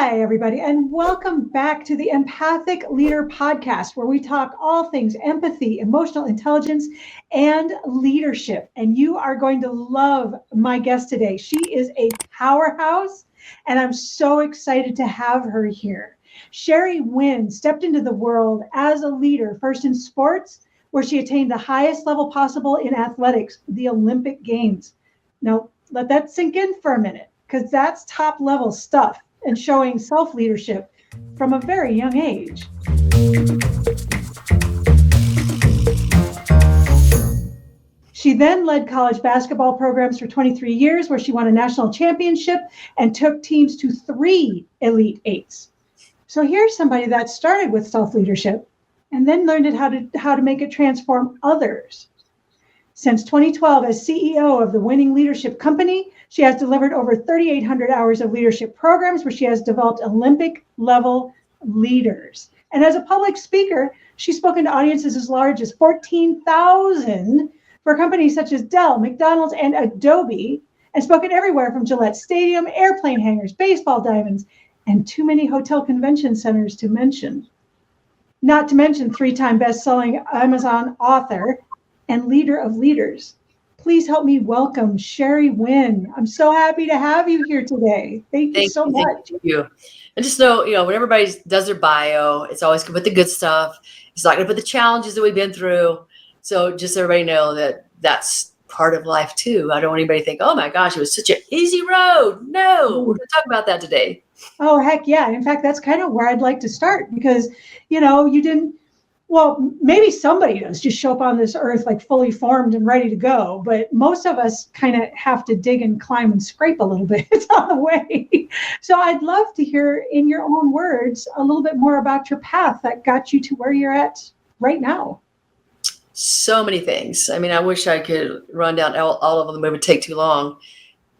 Hi, everybody, and welcome back to the Empathic Leader podcast, where we talk all things empathy, emotional intelligence, and leadership. And you are going to love my guest today. She is a powerhouse, and I'm so excited to have her here. Sherry Winn stepped into the world as a leader, first in sports, where she attained the highest level possible in athletics, the Olympic Games. Now, let that sink in for a minute, because that's top level stuff and showing self-leadership from a very young age. She then led college basketball programs for 23 years, where she won a national championship and took teams to 3 Elite Eights. So here's somebody that started with self-leadership and then learned how to make it transform others. Since 2012, as CEO of the Winning Leadership Company, she has delivered over 3,800 hours of leadership programs where she has developed Olympic-level leaders. And as a public speaker, she's spoken to audiences as large as 14,000 for companies such as Dell, McDonald's, and Adobe, and spoken everywhere from Gillette Stadium, airplane hangars, baseball diamonds, and too many hotel convention centers to mention. Not to mention 3-time best-selling Amazon author and leader of leaders. Please help me welcome Sherry Winn. I'm so happy to have you here today. Thank you so much. Thank you. And just know, when everybody does their bio, it's always going to put the good stuff. It's not going to put the challenges that we've been through. So just so everybody know that that's part of life too. I don't want anybody to think, oh my gosh, it was such an easy road. No, we're going to talk about that today. Oh, heck yeah. In fact, that's kind of where I'd like to start because, maybe somebody does just show up on this earth like fully formed and ready to go. But most of us kind of have to dig and climb and scrape a little bit on the way. So I'd love to hear in your own words a little bit more about your path that got you to where you're at right now. So many things. I mean, I wish I could run down all of them. It would take too long.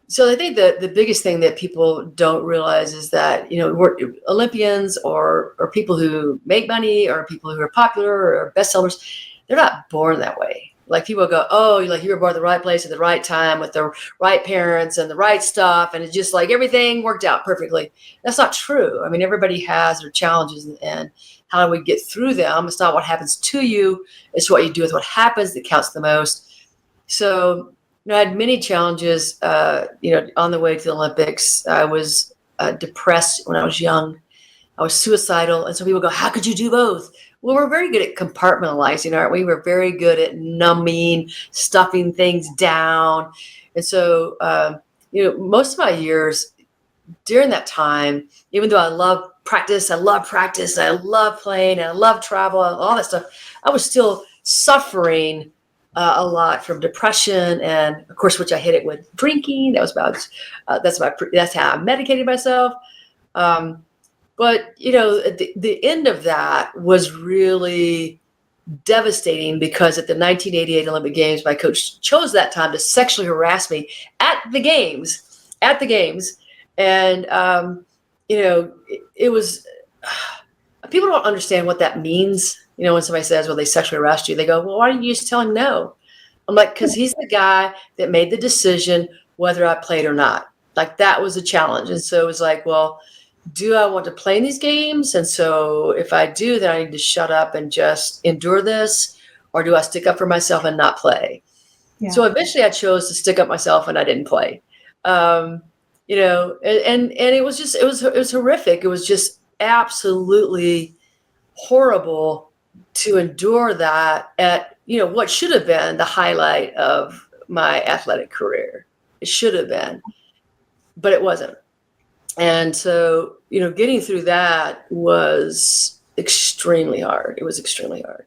So I think the biggest thing that people don't realize is that, we're Olympians or people who make money or people who are popular or bestsellers, they're not born that way. Like people go, oh, you were born at the right place at the right time with the right parents and the right stuff. And it's just like everything worked out perfectly. That's not true. I mean, everybody has their challenges and how do we get through them? It's not what happens to you. It's what you do with what happens that counts the most. So I had many challenges, on the way to the Olympics. I was depressed when I was young. I was suicidal. And so people go, how could you do both? Well, we're very good at compartmentalizing, aren't we? We're very good at numbing, stuffing things down. And so, most of my years during that time, even though I love practice, I love playing, and I love travel, all that stuff, I was still suffering a lot from depression, and of course, which I hit it with drinking. That was about that's how I medicated myself. But the end of that was really devastating because at the 1988 Olympic Games, my coach chose that time to sexually harass me at the games, and it was. People don't understand what that means. When somebody says, well, they sexually harassed you, they go, well, why didn't you just tell him no? I'm like, because he's the guy that made the decision whether I played or not. Like that was a challenge. And so it was like, well, do I want to play in these games? And so if I do, then I need to shut up and just endure this, or do I stick up for myself and not play? Yeah. So eventually I chose to stick up myself and I didn't play. And it was horrific. It was just absolutely horrible to endure that at, what should have been the highlight of my athletic career. It should have been, but it wasn't. And so, getting through that was extremely hard. It was extremely hard.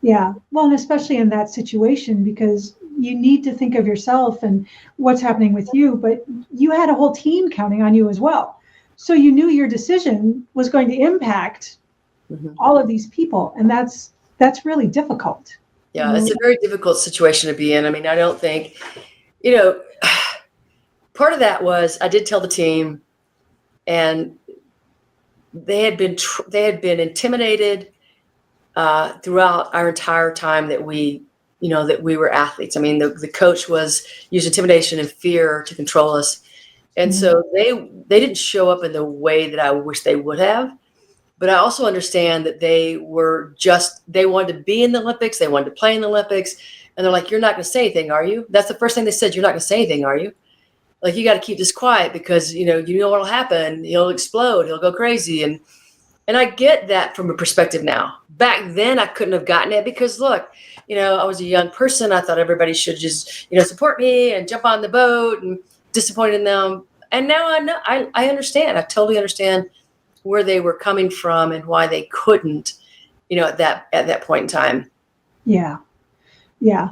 Yeah. Well, and especially in that situation, because you need to think of yourself and what's happening with you, but you had a whole team counting on you as well. So you knew your decision was going to impact all of these people. And that's really difficult. Yeah, it's a very difficult situation to be in. I mean, I don't think, part of that was I did tell the team, and they had been intimidated throughout our entire time that we were athletes. I mean, the coach was using intimidation and fear to control us. And so they didn't show up in the way that I wish they would have. But I also understand that they wanted to be in the Olympics. They wanted to play in the Olympics. And they're like, you're not going to say anything, are you? That's the first thing they said. You're not going to say anything, are you? Like, you got to keep this quiet because, you know what'll happen. He'll explode. He'll go crazy. And I get that from a perspective now. Back then, I couldn't have gotten it because, look, I was a young person. I thought everybody should just, support me and jump on the boat, and disappointed in them. And now I know, I understand. I totally understand where they were coming from and why they couldn't, at that point in time. Yeah. Yeah.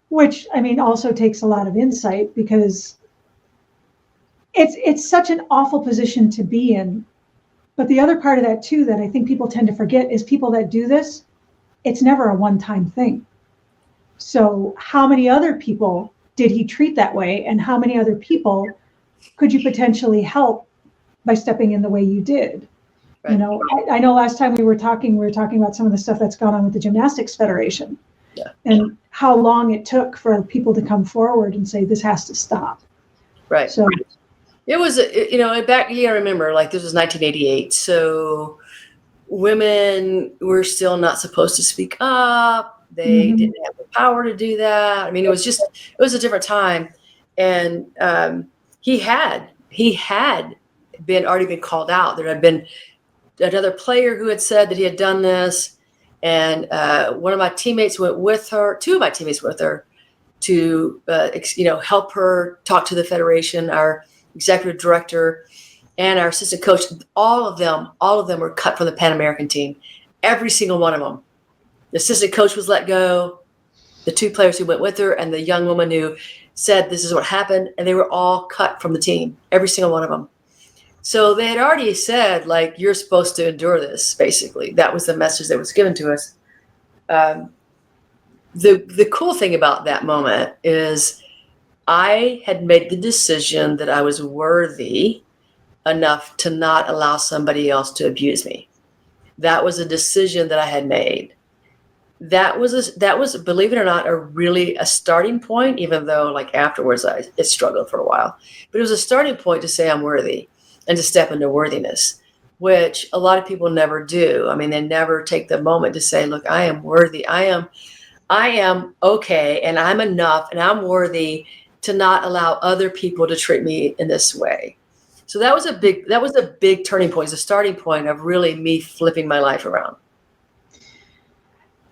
Which, also takes a lot of insight, because it's such an awful position to be in. But the other part of that too, that I think people tend to forget, is people that do this, it's never a one-time thing. So how many other people did he treat that way? And how many other people could you potentially help by stepping in the way you did? Right. I know last time we were talking about some of the stuff that's gone on with the Gymnastics Federation, and how long it took for people to come forward and say, this has to stop. Right. So it was, back, I remember, like, this was 1988. So women were still not supposed to speak up. They didn't have the power to do that. It was a different time. And he had already been called out. There had been another player who had said that he had done this. And one of my teammates went with her, two of my teammates went with her to, help her talk to the federation, our executive director and our assistant coach. All of them were cut from the Pan American team. Every single one of them. The assistant coach was let go, the two players who went with her, and the young woman who said this is what happened, and they were all cut from the team, every single one of them. So they had already said, like, you're supposed to endure this, basically. That was the message that was given to us. The cool thing about that moment is I had made the decision that I was worthy enough to not allow somebody else to abuse me. That was a decision that I had made. That was, believe it or not, a starting point, even though, like, afterwards it struggled for a while. But it was a starting point to say I'm worthy and to step into worthiness, which a lot of people never do. They never take the moment to say, look, I am worthy. I am okay, and I'm enough, and I'm worthy to not allow other people to treat me in this way. So that was a big turning point. It's a starting point of really me flipping my life around.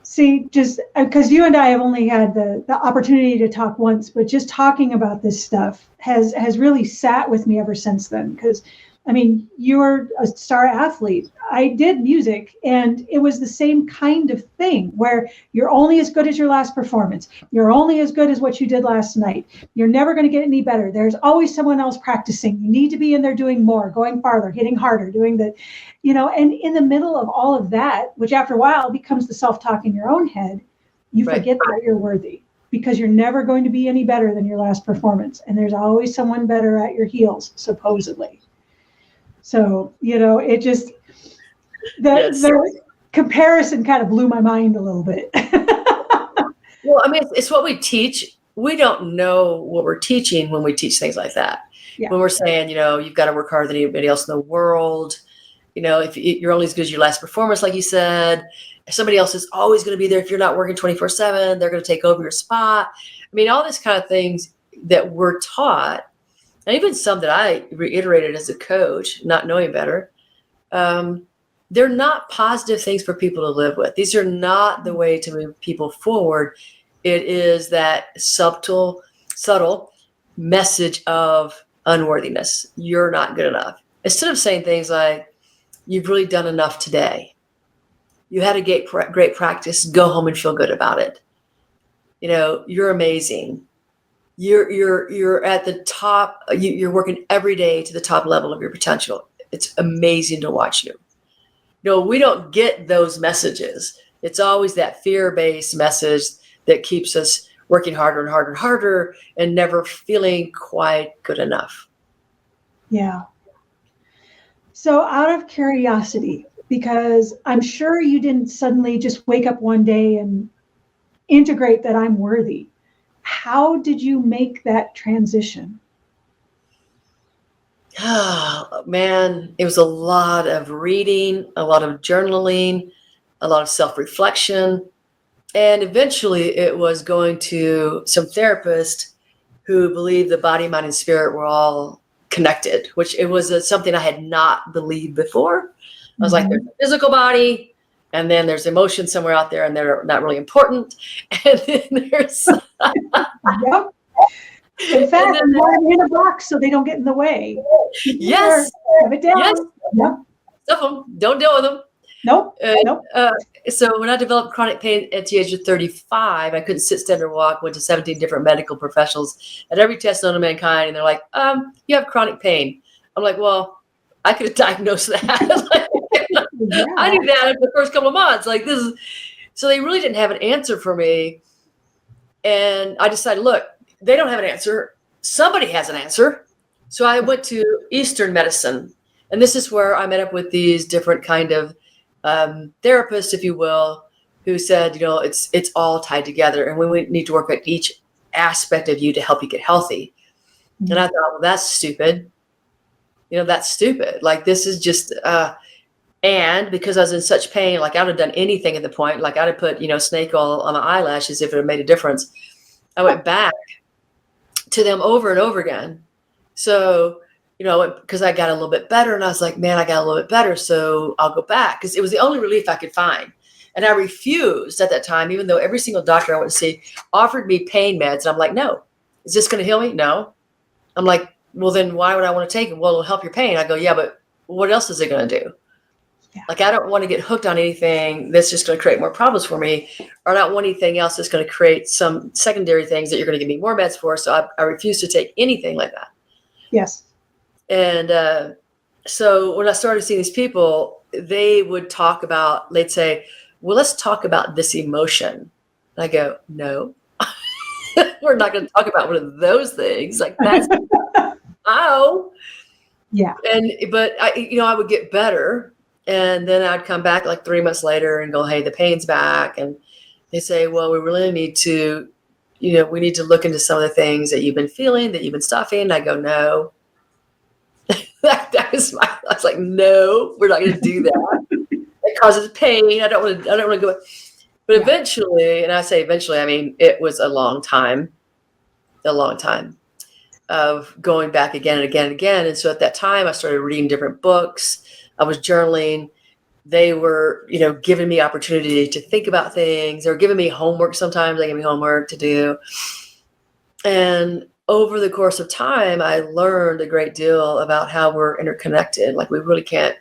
See, just because you and I have only had the opportunity to talk once, but just talking about this stuff has really sat with me ever since then. Because, you're a star athlete. I did music, and it was the same kind of thing where you're only as good as your last performance. You're only as good as what you did last night. You're never going to get any better. There's always someone else practicing. You need to be in there doing more, going farther, hitting harder, doing the, and in the middle of all of that, which after a while becomes the self-talk in your own head, you forget that you're worthy, because you're never going to be any better than your last performance. And there's always someone better at your heels, supposedly. So, it just, the comparison kind of blew my mind a little bit. Well, it's what we teach. We don't know what we're teaching when we teach things like that. Yeah. When we're saying, you've got to work harder than anybody else in the world. If you're only as good as your last performance, like you said, somebody else is always going to be there. If you're not working 24/7, they're going to take over your spot. All this kind of things that we're taught. And even some that I reiterated as a coach, not knowing better, they're not positive things for people to live with. These are not the way to move people forward. It is that subtle message of unworthiness. You're not good enough. Instead of saying things like, you've really done enough today. You had a great practice. Go home and feel good about it. You're amazing. You're at the top. You're working every day to the top level of your potential. It's amazing to watch you. We don't get those messages. It's always that fear-based message that keeps us working harder and harder and harder and never feeling quite good enough. Yeah. So out of curiosity, because I'm sure you didn't suddenly just wake up one day and integrate that I'm worthy. How did you make that transition? Oh, man, it was a lot of reading, a lot of journaling, a lot of self-reflection. And eventually it was going to some therapist who believed the body, mind, and spirit were all connected, which it was something I had not believed before. I was like, there's a physical body, and then there's emotions somewhere out there, and they're not really important. And then there's Yep. In fact, we want them in a box so they don't get in the way. yes, Have it down. yes, Yep. stuff them, don't deal with them. Nope. Nope. So when I developed chronic pain at the age of 35, I couldn't sit, stand, or walk. Went to 17 different medical professionals, had every test known to mankind, and they're like, "You have chronic pain." I'm like, "Well, I could have diagnosed that." Yeah. I knew that in the first couple of months. Like this is, so they really didn't have an answer for me, and I decided, look, they don't have an answer. Somebody has an answer. So I went to Eastern medicine, and this is where I met up with these different kind of therapists, if you will, who said, it's all tied together, and we need to work at each aspect of you to help you get healthy. Mm-hmm. And I thought, well, that's stupid. That's stupid. Like, this is just, and because I was in such pain, like I would have done anything at the point, like I'd have put, snake oil on my eyelashes if it had made a difference. I went back to them over and over again. So, because I got a little bit better, and I was like, man, I got a little bit better, so I'll go back, because it was the only relief I could find. And I refused at that time, even though every single doctor I went to see offered me pain meds. And I'm like, no. Is this going to heal me? No. I'm like, well, then why would I want to take it? Well, it'll help your pain. I go, yeah, but what else is it going to do? Yeah. Like, I don't want to get hooked on anything that's just going to create more problems for me, or I don't want anything else that's going to create some secondary things that you're going to give me more meds for. So I refuse to take anything like that. Yes. And so when I started seeing these people, they would talk about, they'd say, well, let's talk about this emotion. And I go, no, we're not going to talk about one of those things. Like, that's, oh, yeah. But I would get better. And then I'd come back like 3 months later and go, hey, the pain's back. And they say, well, we really need to, we need to look into some of the things that you've been feeling, that you've been stuffing. And I go, no. I was like, no, we're not going to do that. It causes pain. I don't want to go. But eventually, and I say eventually, I mean, it was a long time of going back again and again and again. And so at that time, I started reading different books. I was journaling. They were, giving me opportunity to think about things. They were giving me homework. Sometimes they gave me homework to do. And over the course of time, I learned a great deal about how we're interconnected. Like, we really can't,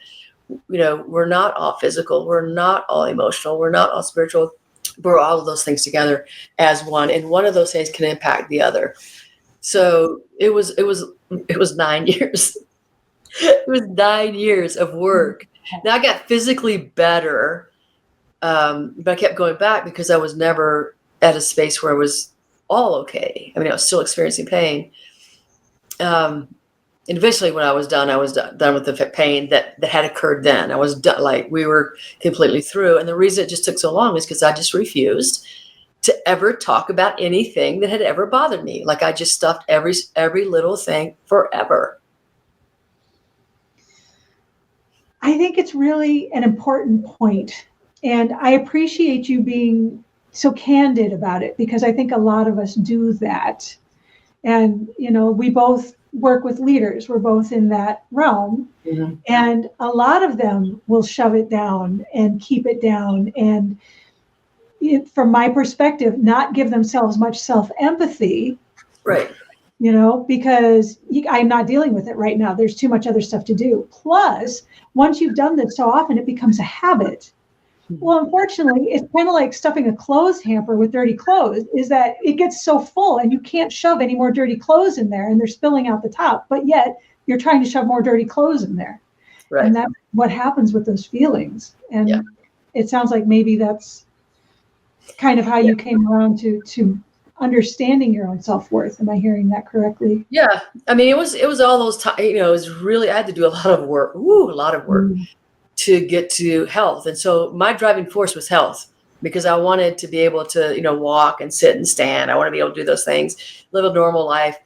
we're not all physical. We're not all emotional. We're not all spiritual. We're all of those things together as one. And one of those things can impact the other. So it was 9 years. It was 9 years of work. Now I got physically better, but I kept going back because I was never at a space where I was all okay. I mean, I was still experiencing pain. And eventually when I was done with the pain that had occurred then. I was done, like, we were completely through. And the reason it just took so long is because I just refused to ever talk about anything that had ever bothered me. Like, I just stuffed every little thing forever. I think it's really an important point. And I appreciate you being so candid about it, because I think a lot of us do that. And, we both work with leaders. We're both in that realm. Mm-hmm. And a lot of them will shove it down and keep it down. And from my perspective, not give themselves much self-empathy. Right. Because I'm not dealing with it right now. There's too much other stuff to do. Plus, once you've done this so often, it becomes a habit. Well, unfortunately, it's kind of like stuffing a clothes hamper with dirty clothes, is that it gets so full and you can't shove any more dirty clothes in there, and they're spilling out the top, but yet you're trying to shove more dirty clothes in there. Right. And that's what happens with those feelings. And It sounds like maybe that's kind of how you came around to understanding your own self-worth. Am I hearing that correctly? Yeah. I mean, it was all those times, it was really, I had to do a lot of work, to get to health. And so my driving force was health, because I wanted to be able to, walk and sit and stand. I want to be able to do those things, live a normal life.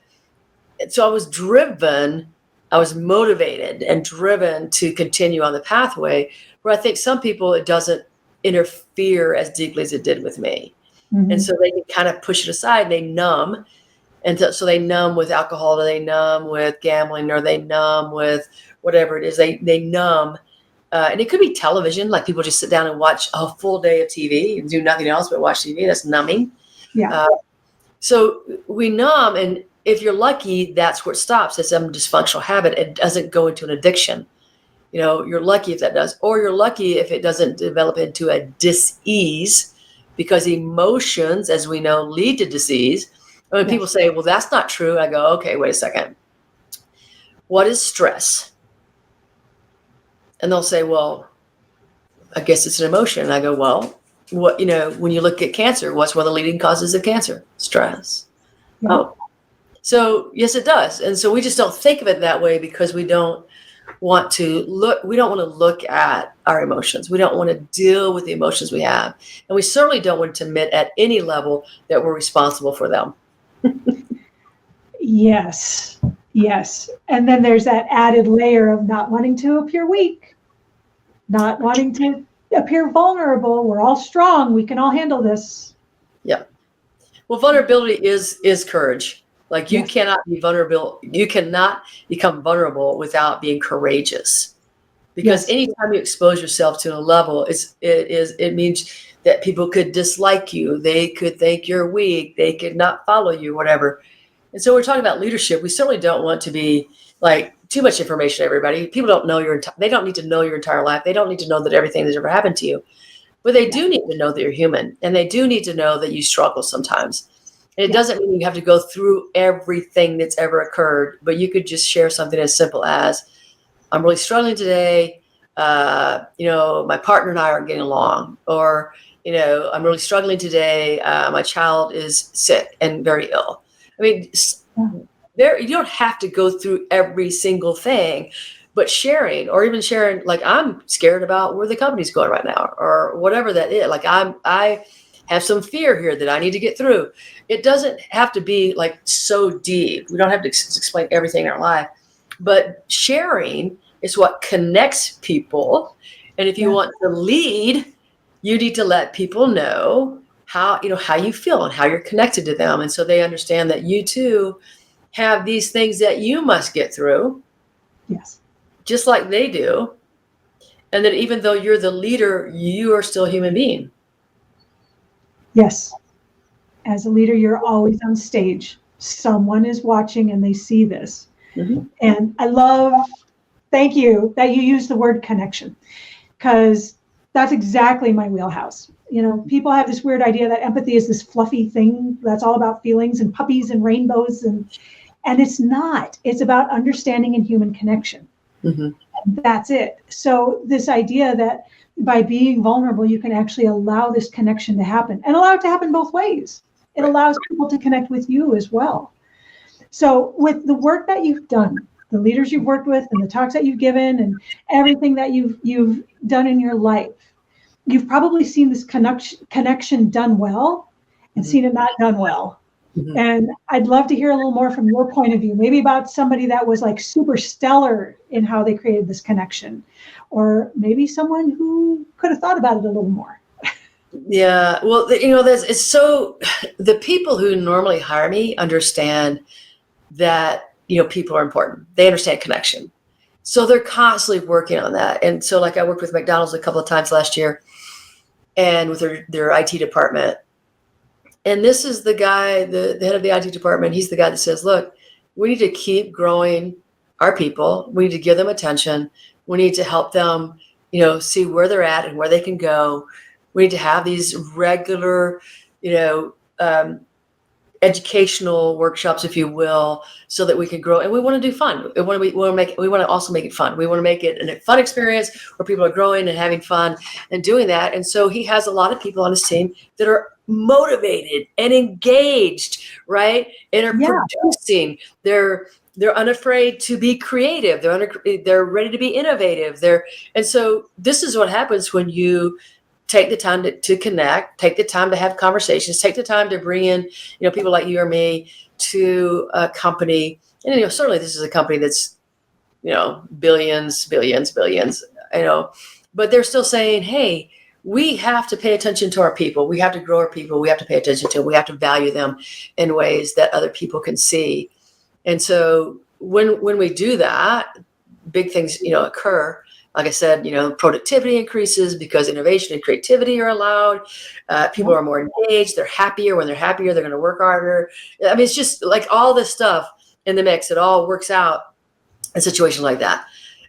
And so I was driven I was motivated and driven to continue on the pathway, where I think some people, it doesn't interfere as deeply as it did with me. Mm-hmm. And so they can kind of push it aside and they numb. And so they numb with alcohol, or they numb with gambling, or they numb with whatever it is. They numb. And it could be television, like people just sit down and watch a full day of TV and do nothing else but watch TV. That's numbing. Yeah. So we numb, and if you're lucky, that's where it stops. It's a dysfunctional habit. It doesn't go into an addiction. You're lucky if that does, or you're lucky if it doesn't develop into a dis-ease, because emotions, as we know, lead to disease. And when people say, well, that's not true, I go, okay, wait a second. What is stress? And they'll say, well, I guess it's an emotion. And I go, well, what, when you look at cancer, what's one of the leading causes of cancer? Stress. Yeah. Oh, so yes, it does. And so we just don't think of it that way, because we don't want to look at our emotions. We don't want to deal with the emotions we have. And we certainly don't want to admit at any level that we're responsible for them. Yes. And then there's that added layer of not wanting to appear weak, not wanting to appear vulnerable. We're all strong. We can all handle this. Yeah. Well, vulnerability is courage. Like you cannot be vulnerable. You cannot become vulnerable without being courageous, because anytime you expose yourself to a level, it means that people could dislike you. They could think you're weak. They could not follow you, whatever. And so we're talking about leadership. We certainly don't want to be like too much information to everybody. People don't know they don't need to know your entire life. They don't need to know that everything that's ever happened to you, but they do need to know that you're human, and they do need to know that you struggle sometimes. And it doesn't mean you have to go through everything that's ever occurred, but you could just share something as simple as, I'm really struggling today. My partner and I aren't getting along, or, I'm really struggling today. My child is sick and very ill. I mean, you don't have to go through every single thing, but sharing, or even sharing, like, I'm scared about where the company's going right now, or whatever that is. Like I have some fear here that I need to get through. It doesn't have to be like so deep. We don't have to explain everything in our life, but sharing is what connects people. And if you want to lead, you need to let people know how you feel and how you're connected to them. And so they understand that you too have these things that you must get through. Yes. Just like they do. And that even though you're the leader, you are still a human being. Yes. As a leader, you're always on stage. Someone is watching and they see this. Mm-hmm. And thank you that you use the word connection, because that's exactly my wheelhouse. People have this weird idea that empathy is this fluffy thing that's all about feelings and puppies and rainbows, and it's not. It's about understanding and human connection. Mm-hmm. That's it. So this idea that by being vulnerable, you can actually allow this connection to happen, and allow it to happen both ways. It allows people to connect with you as well. So with the work that you've done, the leaders you've worked with, and the talks that you've given, and everything that you've done in your life, you've probably seen this connection done well and seen it not done well. Mm-hmm. And I'd love to hear a little more from your point of view, maybe about somebody that was like super stellar in how they created this connection, or maybe someone who could have thought about it a little more. Yeah, well, the people who normally hire me understand that, people are important. They understand connection. So they're constantly working on that. And so like I worked with McDonald's a couple of times last year, and with their IT department. And this is the guy, the head of the IT department. He's the guy that says, look, we need to keep growing our people. We need to give them attention. We need to help them, see where they're at and where they can go. We need to have these regular, educational workshops, if you will, so that we can grow. And we want to do fun. We want to also make it fun. We want to make it a fun experience where people are growing and having fun and doing that. And so he has a lot of people on his team that are motivated and engaged, right? And are producing. They're unafraid to be creative. They're ready to be innovative. And so this is what happens when you take the time to connect, take the time to have conversations, take the time to bring in, people like you or me to a company. And, certainly this is a company that's billions, but they're still saying, hey, we have to pay attention to our people. We have to grow our people. We have to pay attention to them. We have to value them in ways that other people can see. And so when we do that, big things, occur. Like I said, productivity increases because innovation and creativity are allowed. People are more engaged. They're happier. When they're happier, they're going to work harder. I mean, it's just like all this stuff in the mix. It all works out in situations like that.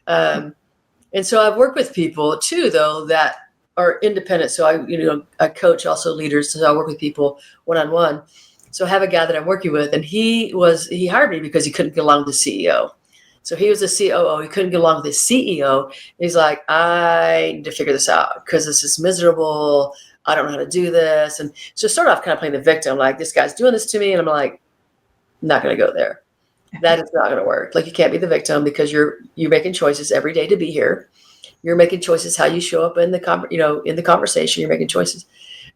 And so I've worked with people too, though, that are independent. So I coach also leaders. So I work with people one-on-one. So I have a guy that I'm working with, and he hired me because he couldn't get along with the CEO. So he was a COO. He couldn't get along with his CEO. He's like, I need to figure this out because this is miserable. I don't know how to do this. And so I started off kind of playing the victim, like, this guy's doing this to me. And I'm like, not going to go there. That is not going to work. Like, you can't be the victim because you're making choices every day to be here. You're making choices how you show up in the conversation. You're making choices.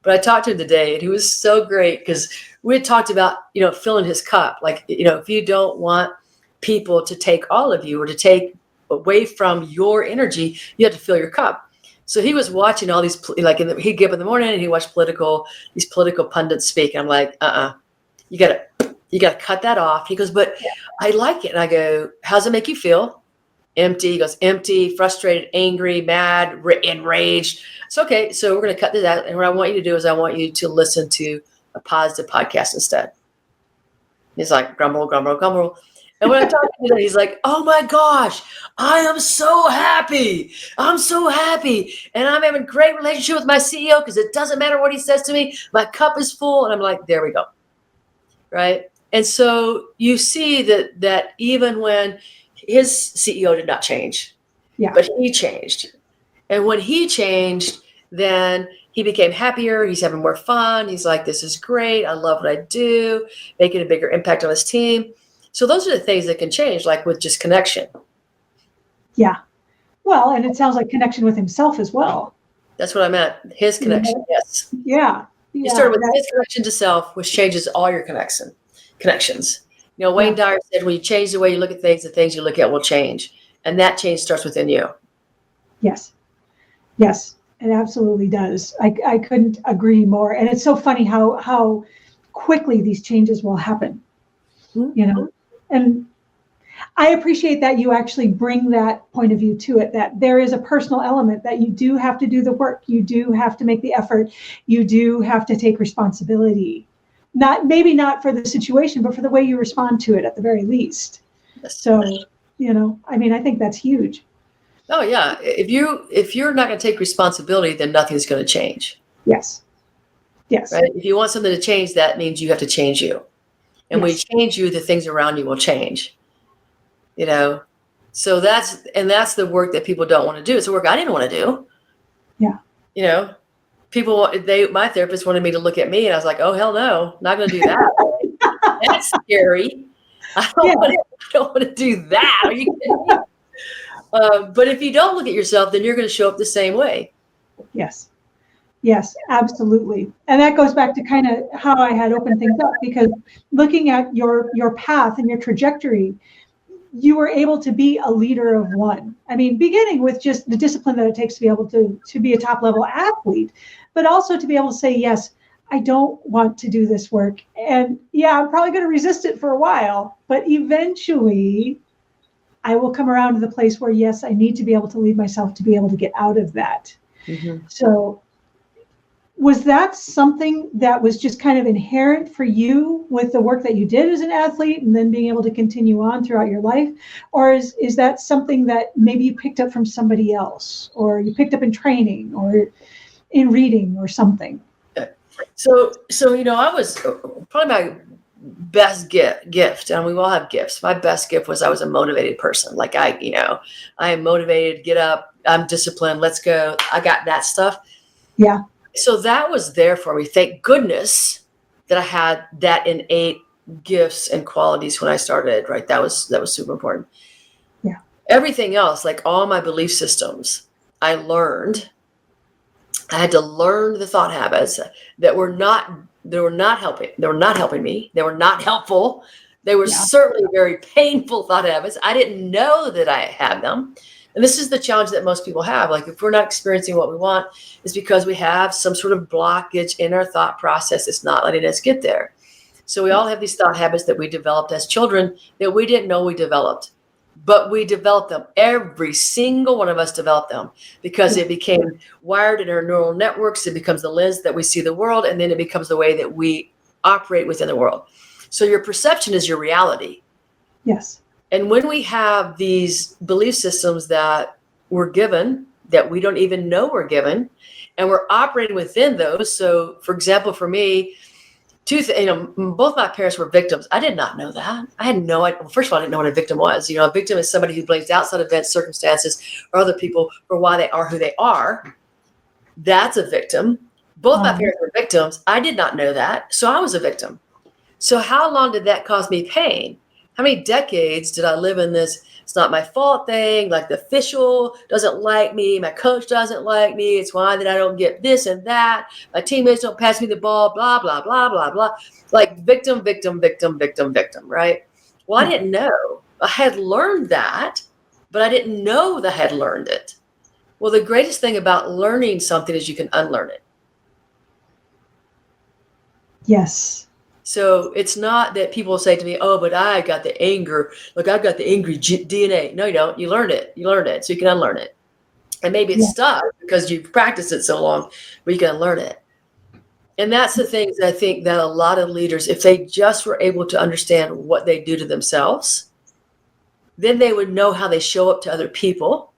But I talked to him today, and he was so great because we had talked about, filling his cup. Like, if you don't want people to take all of you or to take away from your energy, you have to fill your cup. So he was watching all these, he'd get up in the morning and he'd watch these political pundits speak. And I'm like, you gotta cut that off. He goes, but I like it. And I go, how's it make you feel? Empty. He goes, empty, frustrated, angry, mad, enraged. It's okay. So we're going to cut this out. And what I want you to do is I want you to listen to a positive podcast instead. He's like, grumble, grumble, grumble. And when I talk to him, he's like, oh my gosh, I am so happy. I'm so happy. And I'm having a great relationship with my CEO because it doesn't matter what he says to me. My cup is full. And I'm like, there we go. Right. And so you see that even when his CEO did not change, but he changed. And when he changed, then he became happier. He's having more fun. He's like, this is great. I love what I do, making a bigger impact on his team. So those are the things that can change, like with just connection. Yeah. Well, and it sounds like connection with himself as well. That's what I meant. His connection. Yes. Yeah. You start with his connection to self, which changes all your connections. Wayne Dyer said, when you change the way you look at things, the things you look at will change. And that change starts within you. Yes. Yes, it absolutely does. I couldn't agree more. And it's so funny how quickly these changes will happen, and I appreciate that you actually bring that point of view to it, that there is a personal element, that you do have to do the work. You do have to make the effort. You do have to take responsibility. Maybe not for the situation, but for the way you respond to it at the very least. So, I think that's huge. Oh yeah. If you're not going to take responsibility, then nothing's going to change. Yes. Yes. Right? If you want something to change, that means you have to change you. And when you change you, the things around you will change. So that's the work that people don't want to do. It's the work I didn't want to do. Yeah. My therapist wanted me to look at me, and I was like, oh, hell no, not going to do that. That's scary. I don't want to do that. Are you kidding me? But if you don't look at yourself, then you're going to show up the same way. Yes. Yes, absolutely. And that goes back to kind of how I had opened things up, because looking at your path and your trajectory, you were able to be a leader of one. I mean, beginning with just the discipline that it takes to be able to be a top level athlete, but also to be able to say, yes, I don't want to do this work. And I'm probably going to resist it for a while, but eventually I will come around to the place where, yes, I need to be able to lead myself to be able to get out of that. Mm-hmm. So was that something that was just kind of inherent for you with the work that you did as an athlete and then being able to continue on throughout your life? Or is that something that maybe you picked up from somebody else, or you picked up in training or in reading or something? So I was probably my best gift, and we all have gifts. My best gift was I was a motivated person. Like I am motivated, get up, I'm disciplined, let's go. I got that stuff. Yeah. So that was there for me. Thank goodness that I had that innate gifts and qualities when I started, right? That was super important. Yeah. Everything else, like all my belief systems, I learned. I had to learn the thought habits that were not helping. They were not helping me. They were not helpful. They were Yeah. certainly very painful thought habits. I didn't know that I had them. And this is the challenge that most people have. Like, if we're not experiencing what we want, it's because we have some sort of blockage in our thought process that's not letting us get there. So we all have these thought habits that we developed as children that we didn't know we developed. But we developed them. Every single one of us developed them because it became wired in our neural networks. It becomes the lens that we see the world, and then it becomes the way that we operate within the world. So your perception is your reality. Yes. And when we have these belief systems that we're given, that we don't even know we're given, and we're operating within those. So, for example, for me, both my parents were victims. I did not know that. I had no idea. Well, first of all, I didn't know what a victim was. A victim is somebody who blames outside events, circumstances, or other people for why they are who they are. That's a victim. Both my parents were victims. I did not know that. So I was a victim. So how long did that cause me pain? How many decades did I live in this it's not my fault thing, like the official doesn't like me, my coach doesn't like me, it's why that I don't get this and that, my teammates don't pass me the ball, blah, blah, blah, blah, blah. Like victim, victim, victim, victim, victim, right? Well, I didn't know. I had learned that, but I didn't know that I had learned it. Well, the greatest thing about learning something is you can unlearn it. Yes. So it's not that people say to me, oh, but I got the anger. Look, I've got the angry DNA. No, you don't. You learned it. You learned it. So you can unlearn it. And maybe it's stuck because you've practiced it so long, but you can unlearn it. And that's the things I think that a lot of leaders, if they just were able to understand what they do to themselves, then they would know how they show up to other people.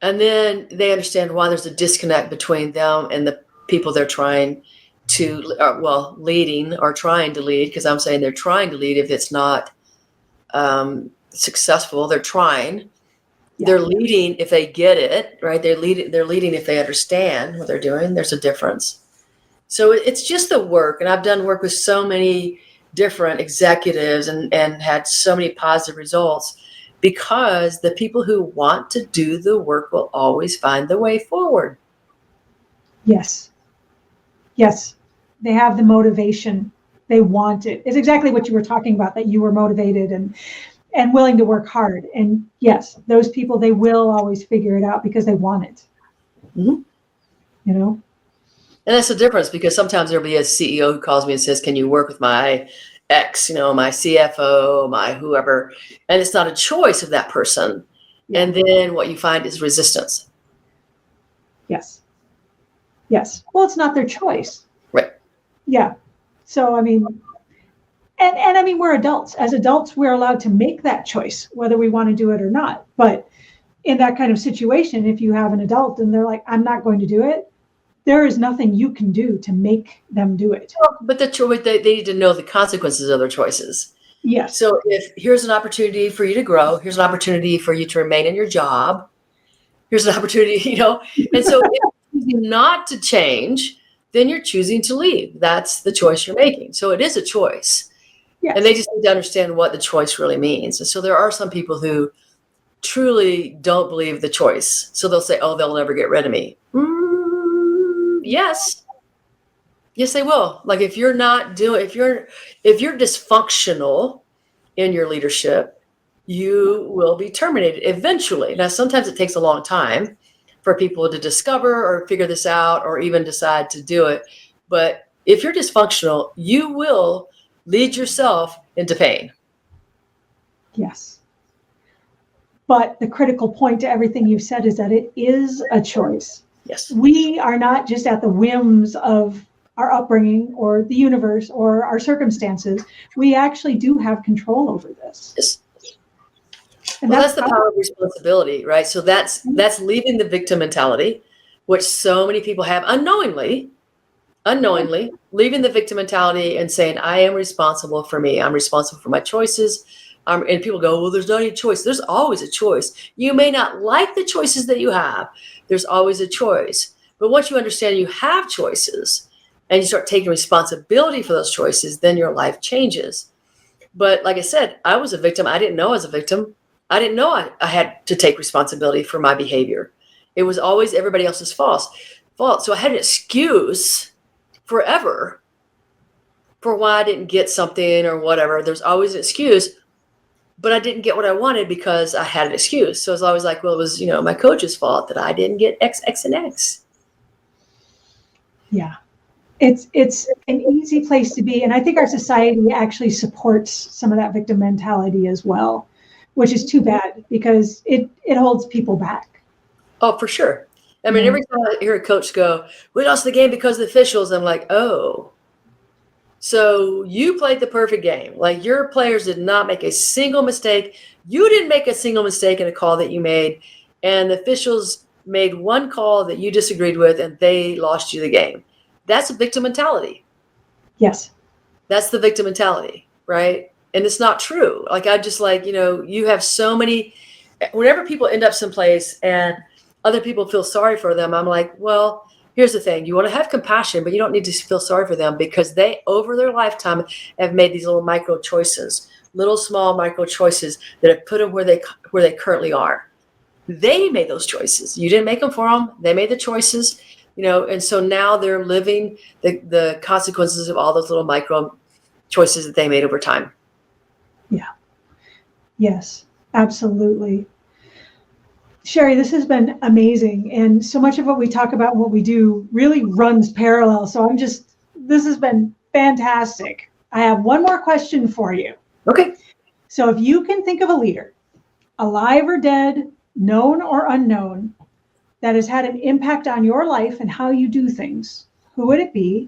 And then they understand why there's a disconnect between them and the people they're trying to, leading or trying to lead, because I'm saying they're trying to lead if it's not successful. They're trying. Yeah. They're leading if they get it, right? They're leading if they understand what they're doing. There's a difference. So it's just the work. And I've done work with so many different executives and had so many positive results, because the people who want to do the work will always find the way forward. Yes. Yes. They have the motivation. They want it. It's exactly what you were talking about, that you were motivated and willing to work hard. And yes, those people, they will always figure it out because they want it. Mm-hmm. You know? And that's the difference, because sometimes there'll be a CEO who calls me and says, can you work with my ex, my CFO, my whoever, and it's not a choice of that person. Yeah. And then what you find is resistance. Yes. Yes. Well, it's not their choice. Right. Yeah. So, I mean, and I mean, we're adults. As adults, we're allowed to make that choice, whether we want to do it or not. But in that kind of situation, if you have an adult and they're like, I'm not going to do it, there is nothing you can do to make them do it. But they need to know the consequences of their choices. Yes. So if here's an opportunity for you to grow, here's an opportunity for you to remain in your job, here's an opportunity, and so if you're choosing not to change, then you're choosing to leave. That's the choice you're making. So it is a choice. Yes. And they just need to understand what the choice really means. And so there are some people who truly don't believe the choice. So they'll say, oh, they'll never get rid of me. Yes, they will. Like if you're dysfunctional in your leadership, you will be terminated eventually. Now, sometimes it takes a long time for people to discover or figure this out or even decide to do it. But if you're dysfunctional, you will lead yourself into pain. Yes. But the critical point to everything you've said is that it is a choice. Yes. We are not just at the whims of our upbringing or the universe or our circumstances. We actually do have control over this. Yes. And that's the power of responsibility, right? So that's leaving the victim mentality, which so many people have unknowingly, leaving the victim mentality and saying, I am responsible for me. I'm responsible for my choices. And people go, well, there's no any choice. There's always a choice. You may not like the choices that you have. There's always a choice. But once you understand you have choices and you start taking responsibility for those choices, then your life changes. But like I said, I was a victim. I didn't know I was a victim. I didn't know I had to take responsibility for my behavior. It was always everybody else's fault. So I had an excuse forever for why I didn't get something or whatever. There's always an excuse, but I didn't get what I wanted because I had an excuse. So it's always like, well, it was, my coach's fault that I didn't get X, X, and X. Yeah. It's an easy place to be. And I think our society actually supports some of that victim mentality as well, which is too bad because it holds people back. Oh, for sure. I mean, every time I hear a coach go, we lost the game because of the officials, I'm like, oh, so you played the perfect game. Like your players did not make a single mistake. You didn't make a single mistake in a call that you made. And the officials made one call that you disagreed with and they lost you the game. That's a victim mentality. Yes. That's the victim mentality, right? And it's not true. Like, I just you have so many, whenever people end up someplace and other people feel sorry for them, I'm like, well, here's the thing. You want to have compassion, but you don't need to feel sorry for them because they, over their lifetime, have made these little micro choices, little small micro choices that have put them where they currently are. They made those choices. You didn't make them for them. They made the choices. And so now they're living the consequences of all those little micro choices that they made over time. Yeah. Yes, absolutely. Sherry, this has been amazing. And so much of what we talk about and what we do really runs parallel. So this has been fantastic. I have one more question for you. Okay. So if you can think of a leader, alive or dead, known or unknown, that has had an impact on your life and how you do things, who would it be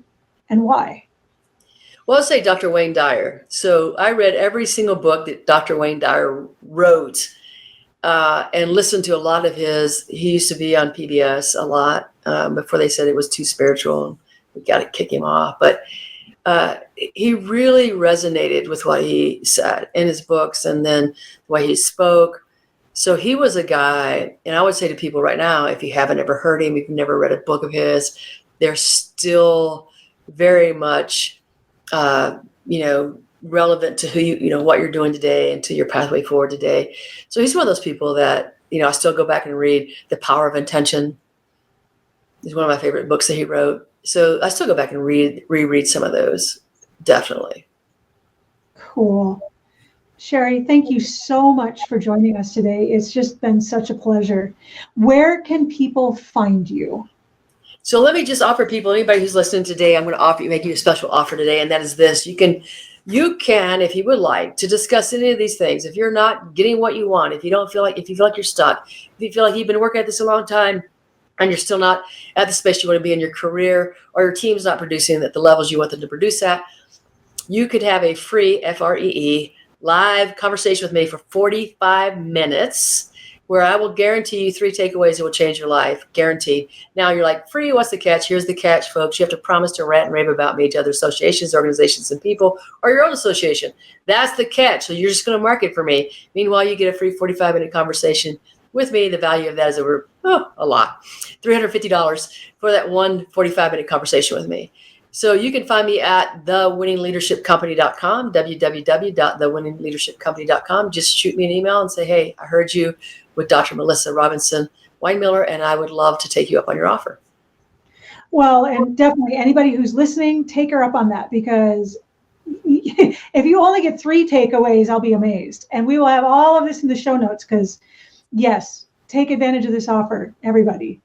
and why? Well, I'll say Dr. Wayne Dyer. So I read every single book that Dr. Wayne Dyer wrote and listened to a lot of his. He used to be on PBS a lot before they said it was too spiritual. We got to kick him off. But he really resonated with what he said in his books and then the way he spoke. So he was a guy, and I would say to people right now, if you haven't ever heard him, if you've never read a book of his, they're still very much, relevant to who what you're doing today and to your pathway forward today. So he's one of those people that, I still go back and read The Power of Intention. It's one of my favorite books that he wrote. So I still go back and reread some of those, definitely. Cool. Sherry, thank you so much for joining us today. It's just been such a pleasure. Where can people find you? So let me just offer people, anybody who's listening today, I'm going to make you a special offer today, and that is this. You can, if you would like to discuss any of these things, if you're not getting what you want, if you feel like you're stuck, if you feel like you've been working at this a long time and you're still not at the space you want to be in your career, or your team's not producing at the levels you want them to produce at, you could have a free FREE live conversation with me for 45 minutes where I will guarantee you 3 takeaways that will change your life. Guaranteed. Now you're like, free, what's the catch? Here's the catch, folks. You have to promise to rant and rave about me to other associations, organizations, and people, or your own association. That's the catch. So you're just going to market for me. Meanwhile, you get a free 45-minute conversation with me. The value of that is over a lot. $350 for that one 45-minute conversation with me. So you can find me at thewinningleadershipcompany.com, www.thewinningleadershipcompany.com. Just shoot me an email and say, hey, I heard you with Dr. Melissa Robinson-Winemiller, and I would love to take you up on your offer. Well, and definitely anybody who's listening, take her up on that, because if you only get 3 takeaways, I'll be amazed. And we will have all of this in the show notes because, yes, take advantage of this offer, everybody.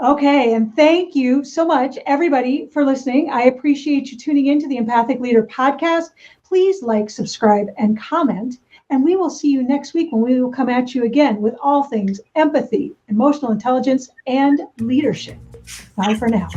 Okay, and thank you so much, everybody, for listening. I appreciate you tuning into the Empathic Leader podcast. Please like, subscribe, and comment. And we will see you next week when we will come at you again with all things empathy, emotional intelligence, and leadership. Bye for now.